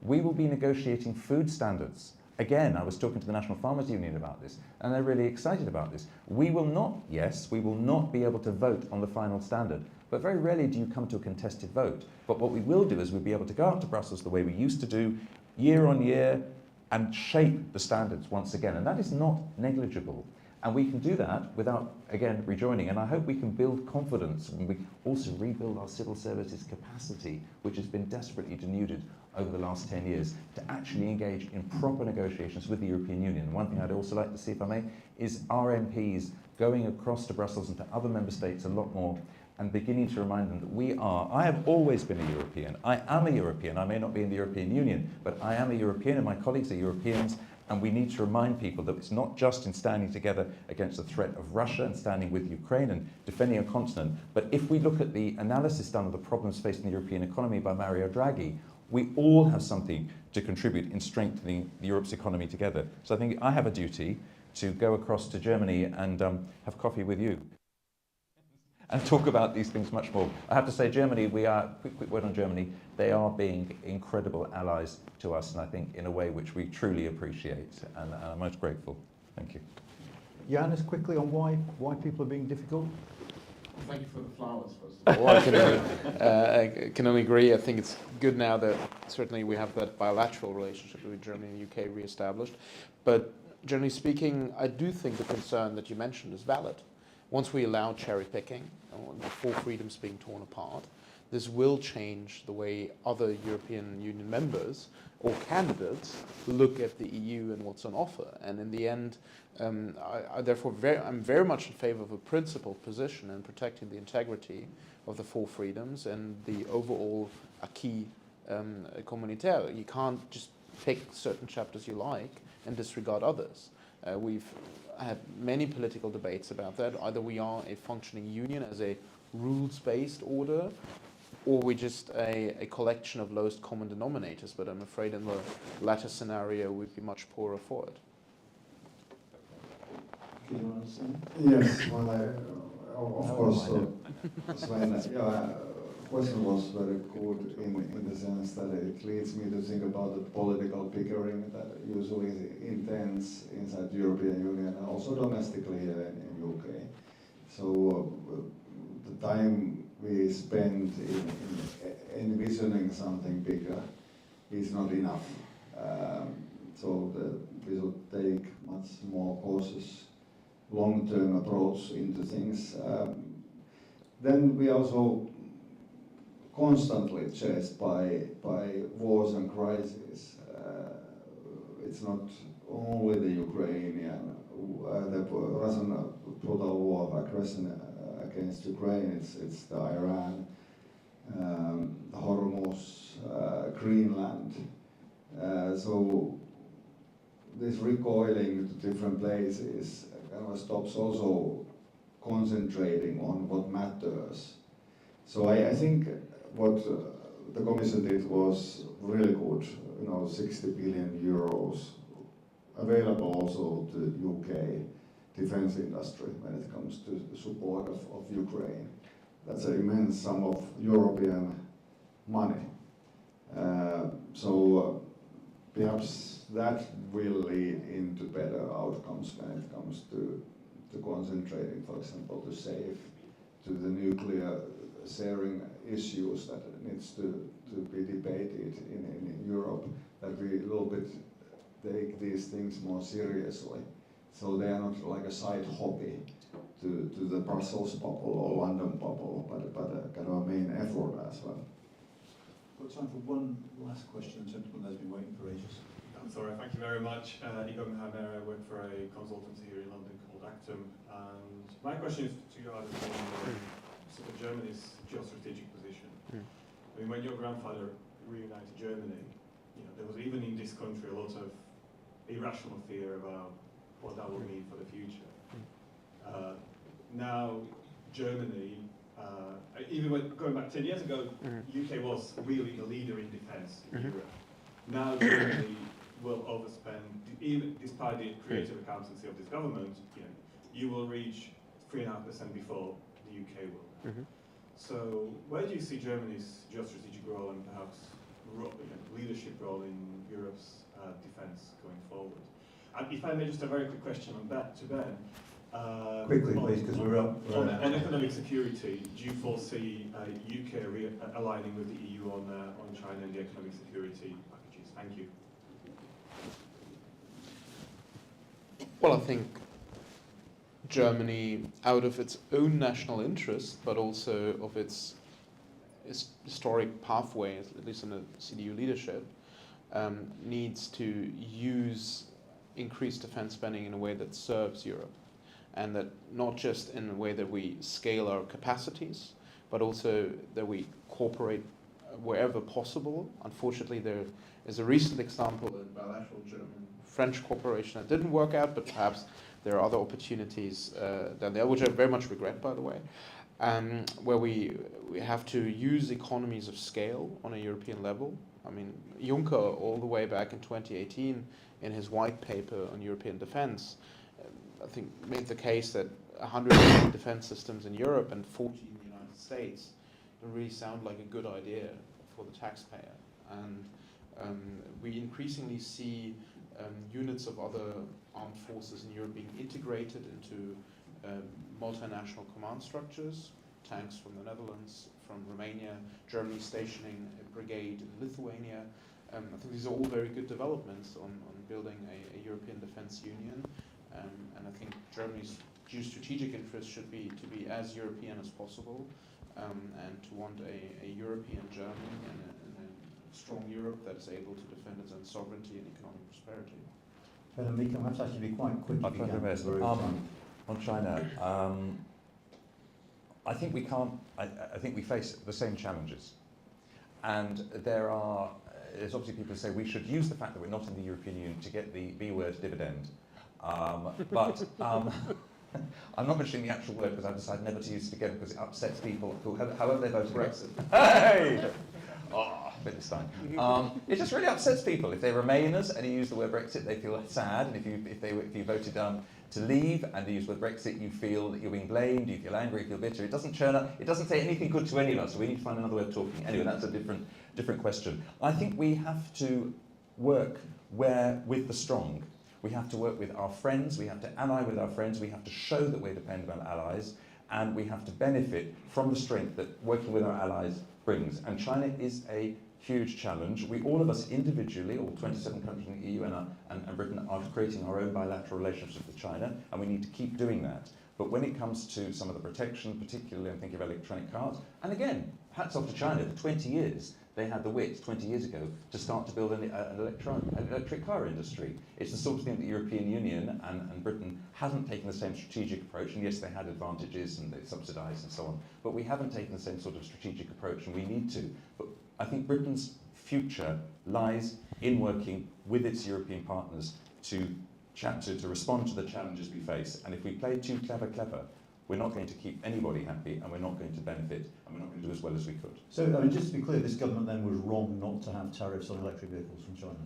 We will be negotiating food standards. Again, I was talking to the National Farmers Union about this, and they're really excited about this. We will not be able to vote on the final standard, but very rarely do you come to a contested vote. But what we will do is we'll be able to go out to Brussels the way we used to do, year on year, and shape the standards once again. And that is not negligible. And we can do that without, again, rejoining. And I hope we can build confidence, and we also rebuild our civil services capacity, which has been desperately denuded over the last 10 years, to actually engage in proper negotiations with the European Union. One thing I'd also like to see, if I may, is our MPs going across to Brussels and to other member states a lot more, and beginning to remind them that I have always been a European. I am a European. I may not be in the European Union, but I am a European, and my colleagues are Europeans. And we need to remind people that it's not just in standing together against the threat of Russia and standing with Ukraine and defending a continent, but if we look at the analysis done of the problems facing the European economy by Mario Draghi, we all have something to contribute in strengthening Europe's economy together. So I think I have a duty to go across to Germany and have coffee with you and talk about these things much more. I have to say, Germany, quick word on Germany, they are being incredible allies to us, and I think in a way which we truly appreciate, and I'm most grateful. Thank you. Johannes, quickly on why people are being difficult? Thank you for the flowers, first of all. I can only agree. I think it's good now that certainly we have that bilateral relationship between Germany and the UK re-established. But generally speaking, I do think the concern that you mentioned is valid. Once we allow cherry picking, the four freedoms being torn apart, this will change the way other European Union members or candidates look at the EU and what's on offer. And in the end, I'm very much in favor of a principled position in protecting the integrity of the four freedoms and the overall acquis communautaire. You can't just pick certain chapters you like and disregard others. We've had many political debates about that. Either we are a functioning union as a rules-based order, or we're just a collection of lowest common denominators. But I'm afraid in the latter scenario, we'd be much poorer for it. Could you understand? Yes, well, of course, Sven, question was very good in the sense that it leads me to think about the political bickering that usually is intense inside the European Union and also domestically here in UK. So the time we spend in envisioning something bigger is not enough. So we should take much more cautious long-term approach into things. Then we also constantly chased by wars and crises. It's not only the Ukrainian, the Russian brutal war of aggression against Ukraine. It's the Iran, Hormuz, Greenland. So this recoiling to different places kind of stops also concentrating on what matters. So I think what the Commission did was really good. 60 billion euros available also to UK defense industry when it comes to the support of Ukraine. That's an immense sum of European money. So perhaps that will lead into better outcomes when it comes to concentrating, for example, to save to the nuclear sharing issues that needs to be debated in Europe, that we a little bit take these things more seriously. So they are not like a side hobby to the Brussels bubble or London bubble, but a kind of a main effort as well. Got time for one last question. The gentleman has been waiting for ages. I'm sorry, thank you very much. Igor Mihaner, I work for a consultancy here in London called Actum. And my question is to you either on sort of Germany's geostrategic position. I mean, when your grandfather reunited Germany, there was even in this country a lot of irrational fear about what that would mean for the future. Now, Germany, even going back 10 years ago, UK was really the leader in defence in Europe. Now Germany will overspend, even despite the creative accountancy of this government, you will reach 3.5% before the UK will. So where do you see Germany's geostrategic role and perhaps leadership role in Europe's defence going forward? And if I may, just a very quick question on that to Ben. Quickly, please, because we're up. On economic security, do you foresee UK aligning with the EU on China and the economic security packages? Thank you. Well, I think Germany, out of its own national interest, but also of its historic pathway, at least in the CDU leadership, needs to use increased defense spending in a way that serves Europe. And that not just in a way that we scale our capacities, but also that we cooperate wherever possible. Unfortunately, there is a recent example in bilateral German-French cooperation that didn't work out, but perhaps there are other opportunities down there, which I very much regret, by the way, where we have to use economies of scale on a European level. I mean, Juncker, all the way back in 2018, in his white paper on European defense, I think made the case that 100 defense systems in Europe and 40 in the United States don't really sound like a good idea for the taxpayer. And we increasingly see units of other armed forces in Europe being integrated into multinational command structures, tanks from the Netherlands, from Romania, Germany stationing a brigade in Lithuania. I think these are all very good developments on building a European defense union. And I think Germany's geostrategic interest should be to be as European as possible, and to want a European Germany and a strong Europe that is able to defend its own sovereignty and economic prosperity. Ben and Mika, I have to actually be quite quick. I'll try my best. On China, I think we can't. I think we face the same challenges, and there's obviously people who say we should use the fact that we're not in the European Union to get the B word dividend. But I'm not mentioning the actual word because I've decided never to use it again because it upsets people who, however they vote Brexit. Hey! bit this time. It just really upsets people. If they're Remainers and you use the word Brexit, they feel sad. And if you voted to leave and you use the word Brexit, you feel that you're being blamed, you feel angry, you feel bitter. It doesn't churn up. It doesn't say anything good to any of us. So we need to find another way of talking. Anyway, that's a different question. I think we have to work with the strong. We have to work with our friends. We have to ally with our friends. We have to show that we're dependable allies. And we have to benefit from the strength that working with our allies brings. And China is a huge challenge. All of us individually, all 27 countries in the EU and Britain, are creating our own bilateral relationships with China, and we need to keep doing that. But when it comes to some of the protection, particularly I'm thinking of electronic cars, and again, hats off to China, for 20 years, they had the wit 20 years ago to start to build an electric car industry. It's the sort of thing that the European Union and Britain hasn't taken the same strategic approach, and yes, they had advantages and they subsidised and so on, but we haven't taken the same sort of strategic approach, and we need to. But I think Britain's future lies in working with its European partners to respond to the challenges we face, and if we play too clever, we're not going to keep anybody happy, and we're not going to benefit, and we're not going to do as well as we could. So, I mean, just to be clear, this government then was wrong not to have tariffs on electric vehicles from China?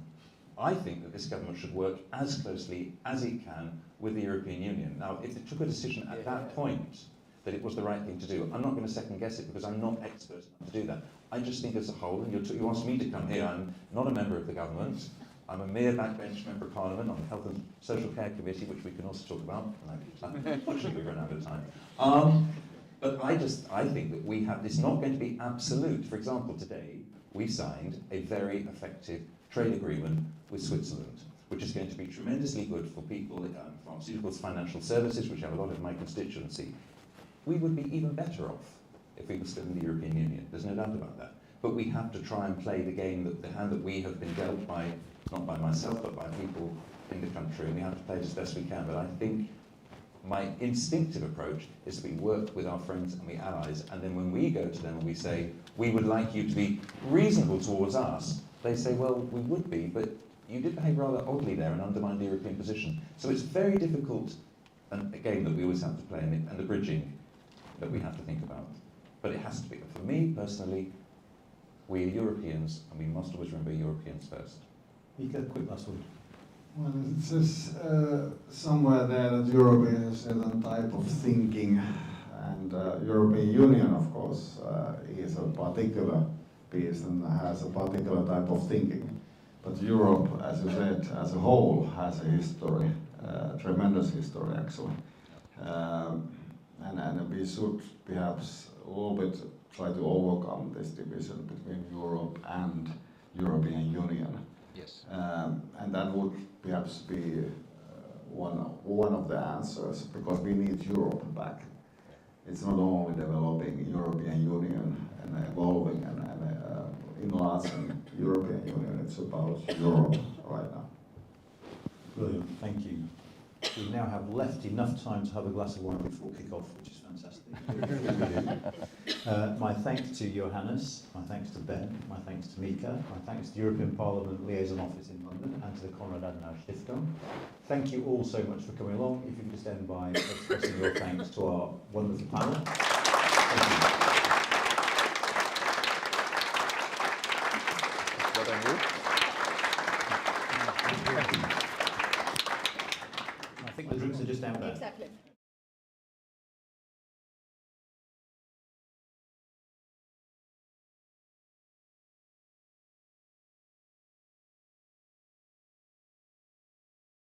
I think that this government should work as closely as it can with the European Union. Now, if it took a decision at that point that it was the right thing to do, I'm not going to second guess it because I'm not expert enough to do that. I just think as a whole, and you asked me to come here, I'm not a member of the government. I'm a mere backbench member of Parliament on the Health and Social Care Committee, which we can also talk about. Unfortunately, we've run out of time. But I think that it's not going to be absolute. For example, today we signed a very effective trade agreement with Switzerland, which is going to be tremendously good for people in pharmaceuticals, financial services, which have a lot of my constituency. We would be even better off if we were still in the European Union. There's no doubt about that. But we have to try and play the hand that we have been dealt by, not by myself, but by people in the country, and we have to play it as best we can. But I think my instinctive approach is that we work with our friends and we allies, and then when we go to them and we say, we would like you to be reasonable towards us, they say, well, we would be, but you did behave rather oddly there and undermine the European position. So it's very difficult, and a game that we always have to play, and the bridging that we have to think about. But it has to be. For me, personally, we are Europeans, and we must always remember Europeans first. Mika, quick last word. Well, it says somewhere there that Europe is a certain type of thinking, and European Union, of course, is a particular piece and has a particular type of thinking. But Europe, as you said, as a whole, has a history, tremendous history actually. And we should perhaps a little bit try to overcome this division between Europe and European Union. Yes. And that would perhaps be one of the answers, because we need Europe back. It's not only developing European Union and evolving and enlarging European Union, it's about Europe right now. Brilliant, thank you. We now have left enough time to have a glass of wine before kick-off, which is fantastic. My thanks to Johannes, my thanks to Ben, my thanks to Mika, my thanks to the European Parliament Liaison Office in London and to the Konrad Adenauer Stiftung. Thank you all so much for coming along. If you could just end by expressing your thanks to our wonderful panel.